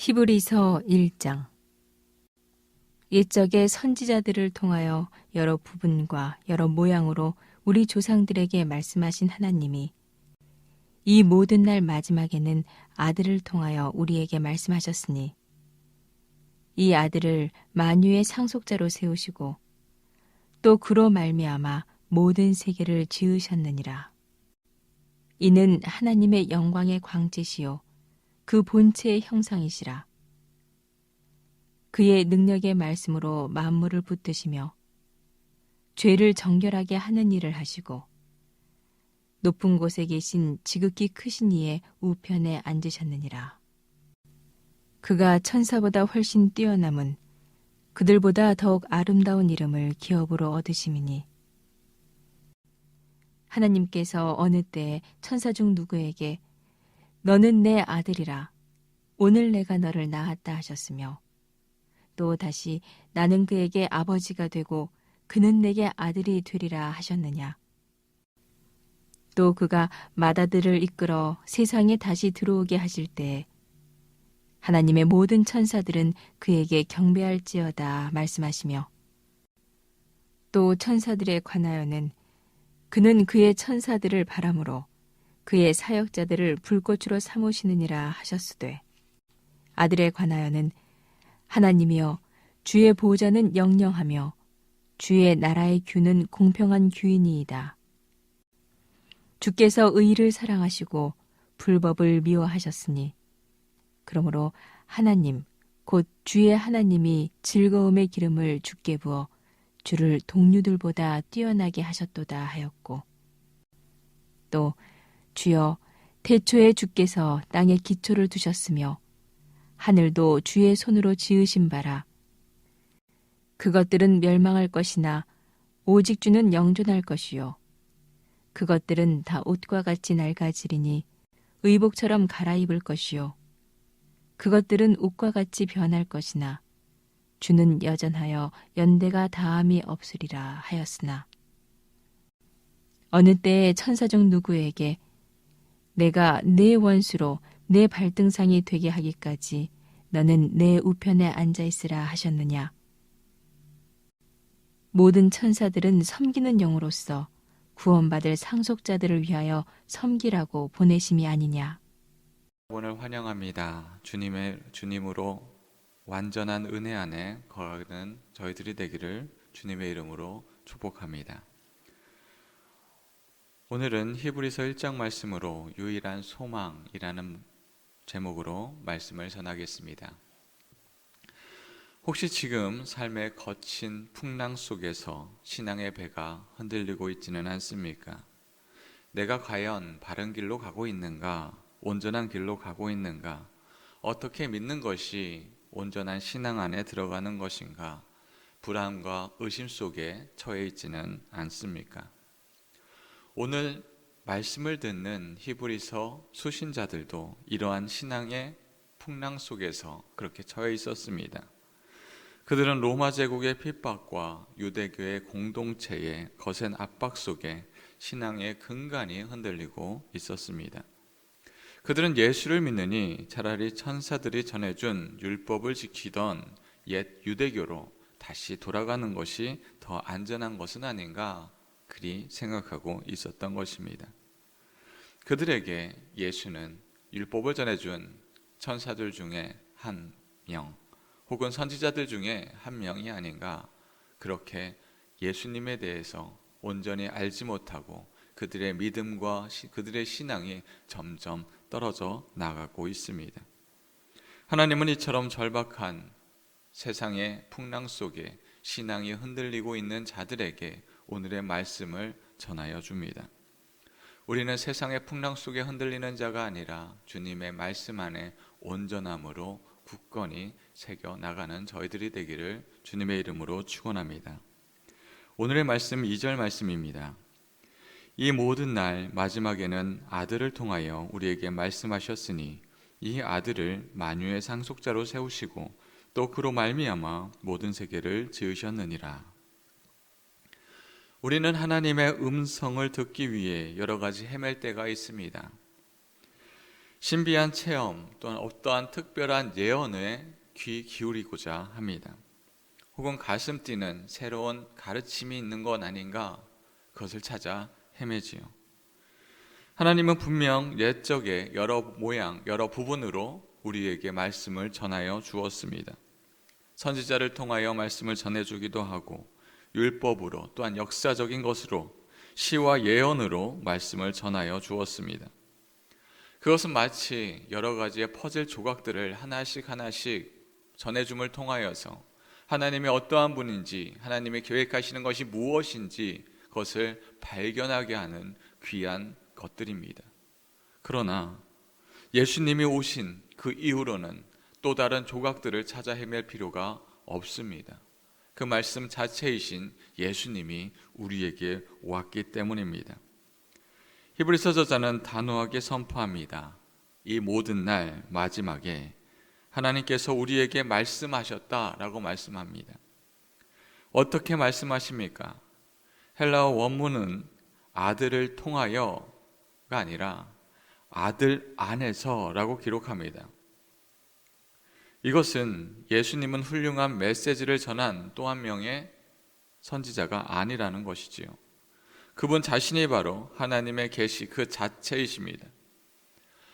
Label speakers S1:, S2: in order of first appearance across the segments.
S1: 히브리서 1장. 옛적의 선지자들을 통하여 여러 부분과 여러 모양으로 우리 조상들에게 말씀하신 하나님이 이 모든 날 마지막에는 아들을 통하여 우리에게 말씀하셨으니 이 아들을 만유의 상속자로 세우시고 또 그로 말미암아 모든 세계를 지으셨느니라. 이는 하나님의 영광의 광채시요 그 본체의 형상이시라. 그의 능력의 말씀으로 만물을 붙드시며 죄를 정결하게 하는 일을 하시고 높은 곳에 계신 지극히 크신 이의 우편에 앉으셨느니라. 그가 천사보다 훨씬 뛰어남은 그들보다 더욱 아름다운 이름을 기업으로 얻으심이니 하나님께서 어느 때에 천사 중 누구에게 너는 내 아들이라 오늘 내가 너를 낳았다 하셨으며 또 다시 나는 그에게 아버지가 되고 그는 내게 아들이 되리라 하셨느냐. 또 그가 맏아들을 이끌어 세상에 다시 들어오게 하실 때에 하나님의 모든 천사들은 그에게 경배할지어다 말씀하시며 또 천사들에 관하여는 그는 그의 천사들을 바람으로 그의 사역자들을 불꽃으로 삼으시느니라 하셨으되 아들에 관하여는 하나님이여 주의 보좌는 영영하며 주의 나라의 규는 공평한 규이니이다. 주께서 의를 사랑하시고 불법을 미워하셨으니 그러므로 하나님 곧 주의 하나님이 즐거움의 기름을 주께 부어 주를 동류들보다 뛰어나게 하셨도다 하였고 또 주여 태초에 주께서 땅에 기초를 두셨으며 하늘도 주의 손으로 지으신 바라. 그것들은 멸망할 것이나 오직 주는 영존할 것이요. 그것들은 다 옷과 같이 낡아지리니 의복처럼 갈아입을 것이요. 그것들은 옷과 같이 변할 것이나 주는 여전하여 연대가 다함이 없으리라 하였으나 어느 때에 천사 중 누구에게 내가 내 원수로 내 발등상이 되게 하기까지 너는 내 우편에 앉아있으라 하셨느냐. 모든 천사들은 섬기는 영으로서 구원받을 상속자들을 위하여 섬기라고 보내심이 아니냐.
S2: 오늘 환영합니다. 주님으로 완전한 은혜 안에 거하는 저희들이 되기를 주님의 이름으로 축복합니다. 오늘은 히브리서 1장 말씀으로 유일한 소망이라는 제목으로 말씀을 전하겠습니다. 혹시 지금 삶의 거친 풍랑 속에서 신앙의 배가 흔들리고 있지는 않습니까? 내가 과연 바른 길로 가고 있는가? 온전한 길로 가고 있는가? 어떻게 믿는 것이 온전한 신앙 안에 들어가는 것인가? 불안과 의심 속에 처해 있지는 않습니까? 오늘 말씀을 듣는 히브리서 수신자들도 이러한 신앙의 풍랑 속에서 그렇게 처해 있었습니다. 그들은 로마 제국의 핍박과 유대교의 공동체의 거센 압박 속에 신앙의 근간이 흔들리고 있었습니다. 그들은 예수를 믿느니 차라리 천사들이 전해준 율법을 지키던 옛 유대교로 다시 돌아가는 것이 더 안전한 것은 아닌가 그리 생각하고 있었던 것입니다. 그들에게 예수는 율법을 전해준 천사들 중에 한 명 혹은 선지자들 중에 한 명이 아닌가 그렇게 예수님에 대해서 온전히 알지 못하고 그들의 믿음과 그들의 신앙이 점점 떨어져 나가고 있습니다. 하나님은 이처럼 절박한 세상의 풍랑 속에 신앙이 흔들리고 있는 자들에게 오늘의 말씀을 전하여 줍니다. 우리는 세상의 풍랑 속에 흔들리는 자가 아니라 주님의 말씀 안에 온전함으로 굳건히 새겨 나가는 저희들이 되기를 주님의 이름으로 축원합니다. 오늘의 말씀 2절 말씀입니다. 이 모든 날 마지막에는 아들을 통하여 우리에게 말씀하셨으니 이 아들을 만유의 상속자로 세우시고 또 그로 말미암아 모든 세계를 지으셨느니라. 우리는 하나님의 음성을 듣기 위해 여러 가지 헤맬 때가 있습니다. 신비한 체험 또는 어떠한 특별한 예언에 귀 기울이고자 합니다. 혹은 가슴 뛰는 새로운 가르침이 있는 건 아닌가, 그것을 찾아 헤매지요. 하나님은 분명 옛적에 여러 모양, 여러 부분으로 우리에게 말씀을 전하여 주었습니다. 선지자를 통하여 말씀을 전해주기도 하고, 율법으로 또한 역사적인 것으로 시와 예언으로 말씀을 전하여 주었습니다. 그것은 마치 여러 가지의 퍼즐 조각들을 하나씩 전해줌을 통하여서 하나님의 어떠한 분인지, 하나님의 계획하시는 것이 무엇인지 그것을 발견하게 하는 귀한 것들입니다. 그러나 예수님이 오신 그 이후로는 또 다른 조각들을 찾아 헤맬 필요가 없습니다. 그 말씀 자체이신 예수님이 우리에게 왔기 때문입니다. 히브리서 저자는 단호하게 선포합니다. 이 모든 날 마지막에 하나님께서 우리에게 말씀하셨다라고 말씀합니다. 어떻게 말씀하십니까? 헬라어 원문은 아들을 통하여가 아니라 아들 안에서라고 기록합니다. 이것은 예수님은 훌륭한 메시지를 전한 또 한 명의 선지자가 아니라는 것이지요. 그분 자신이 바로 하나님의 계시 그 자체이십니다.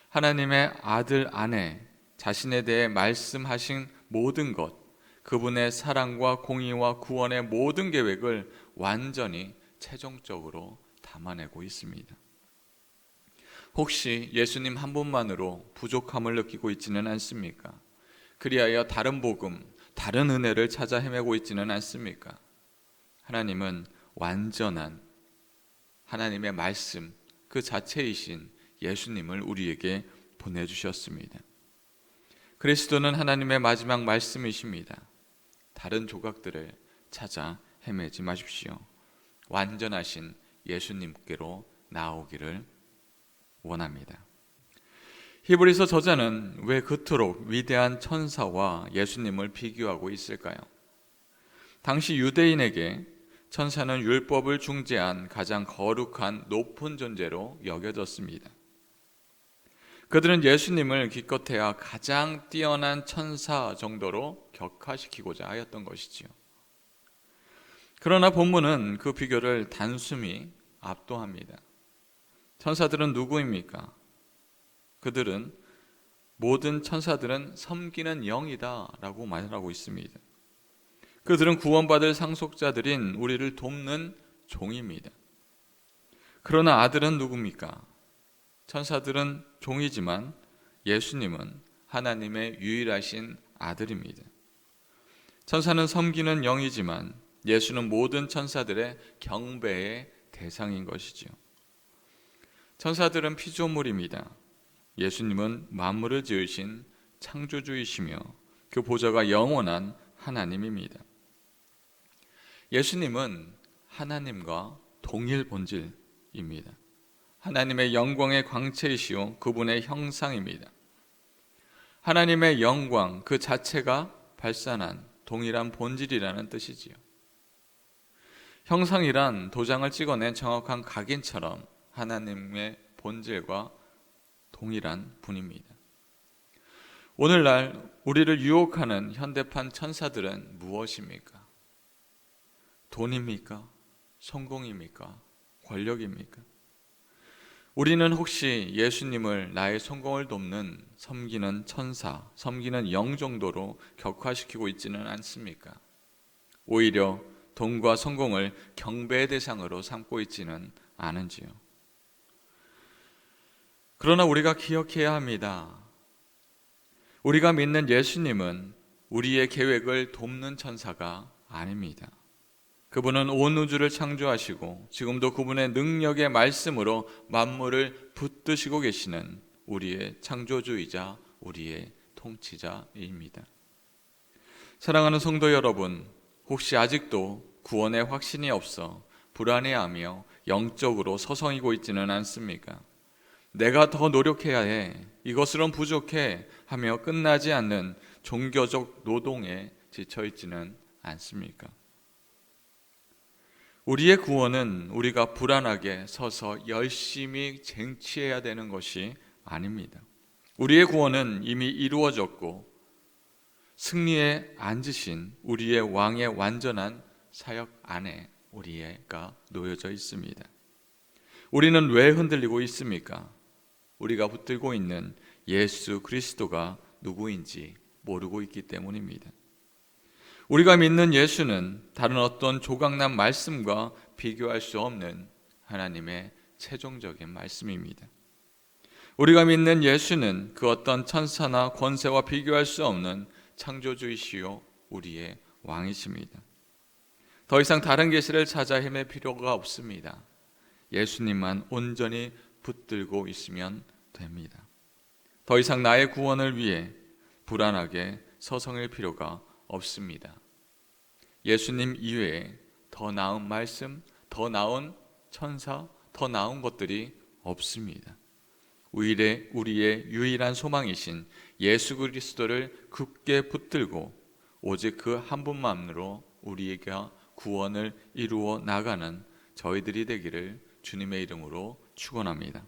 S2: 하나님의 아들 안에 자신에 대해 말씀하신 모든 것, 그분의 사랑과 공의와 구원의 모든 계획을 완전히 최종적으로 담아내고 있습니다. 혹시 예수님 한 분만으로 부족함을 느끼고 있지는 않습니까? 그리하여 다른 복음, 다른 은혜를 찾아 헤매고 있지는 않습니까? 하나님은 완전한 하나님의 말씀 그 자체이신 예수님을 우리에게 보내주셨습니다. 그리스도는 하나님의 마지막 말씀이십니다. 다른 조각들을 찾아 헤매지 마십시오. 완전하신 예수님께로 나오기를 원합니다. 히브리서 저자는 왜 그토록 위대한 천사와 예수님을 비교하고 있을까요? 당시 유대인에게 천사는 율법을 중재한 가장 거룩한 높은 존재로 여겨졌습니다. 그들은 예수님을 기껏해야 가장 뛰어난 천사 정도로 격하시키고자 하였던 것이지요. 그러나 본문은 그 비교를 단숨이 압도합니다. 천사들은 누구입니까? 그들은 모든 천사들은 섬기는 영이다 라고 말하고 있습니다. 그들은 구원받을 상속자들인 우리를 돕는 종입니다. 그러나 아들은 누굽니까? 천사들은 종이지만 예수님은 하나님의 유일하신 아들입니다. 천사는 섬기는 영이지만 예수는 모든 천사들의 경배의 대상인 것이지요. 천사들은 피조물입니다. 예수님은 만물을 지으신 창조주이시며 그 보좌가 영원한 하나님입니다. 예수님은 하나님과 동일 본질입니다. 하나님의 영광의 광채이시오 그분의 형상입니다. 하나님의 영광 그 자체가 발산한 동일한 본질이라는 뜻이지요. 형상이란 도장을 찍어낸 정확한 각인처럼 하나님의 본질과 동일한 분입니다. 오늘날 우리를 유혹하는 현대판 천사들은 무엇입니까? 돈입니까? 성공입니까? 권력입니까? 우리는 혹시 예수님을 나의 성공을 돕는 섬기는 천사, 섬기는 영 정도로 격화시키고 있지는 않습니까? 오히려 돈과 성공을 경배의 대상으로 삼고 있지는 않은지요. 그러나 우리가 기억해야 합니다. 우리가 믿는 예수님은 우리의 계획을 돕는 천사가 아닙니다. 그분은 온 우주를 창조하시고 지금도 그분의 능력의 말씀으로 만물을 붙드시고 계시는 우리의 창조주이자 우리의 통치자입니다. 사랑하는 성도 여러분, 혹시 아직도 구원의 확신이 없어 불안해하며 영적으로 서성이고 있지는 않습니까? 내가 더 노력해야 해, 이것으론 부족해 하며 끝나지 않는 종교적 노동에 지쳐있지는 않습니까? 우리의 구원은 우리가 불안하게 서서 열심히 쟁취해야 되는 것이 아닙니다. 우리의 구원은 이미 이루어졌고 승리에 앉으신 우리의 왕의 완전한 사역 안에 우리가 놓여져 있습니다. 우리는 왜 흔들리고 있습니까? 우리가 붙들고 있는 예수 그리스도가 누구인지 모르고 있기 때문입니다. 우리가 믿는 예수는 다른 어떤 조각난 말씀과 비교할 수 없는 하나님의 최종적인 말씀입니다. 우리가 믿는 예수는 그 어떤 천사나 권세와 비교할 수 없는 창조주이시요 우리의 왕이십니다. 더 이상 다른 계시를 찾아 헤맬 필요가 없습니다. 예수님만 온전히 붙들고 있으면 됩니다. 더 이상 나의 구원을 위해 불안하게 서성일 필요가 없습니다. 예수님 이외에 더 나은 말씀, 더 나은 천사, 더 나은 것들이 없습니다. 우리의 유일한 소망이신 예수 그리스도를 굳게 붙들고 오직 그 한 분만으로 우리가 구원을 이루어 나가는 저희들이 되기를 주님의 이름으로 축원합니다.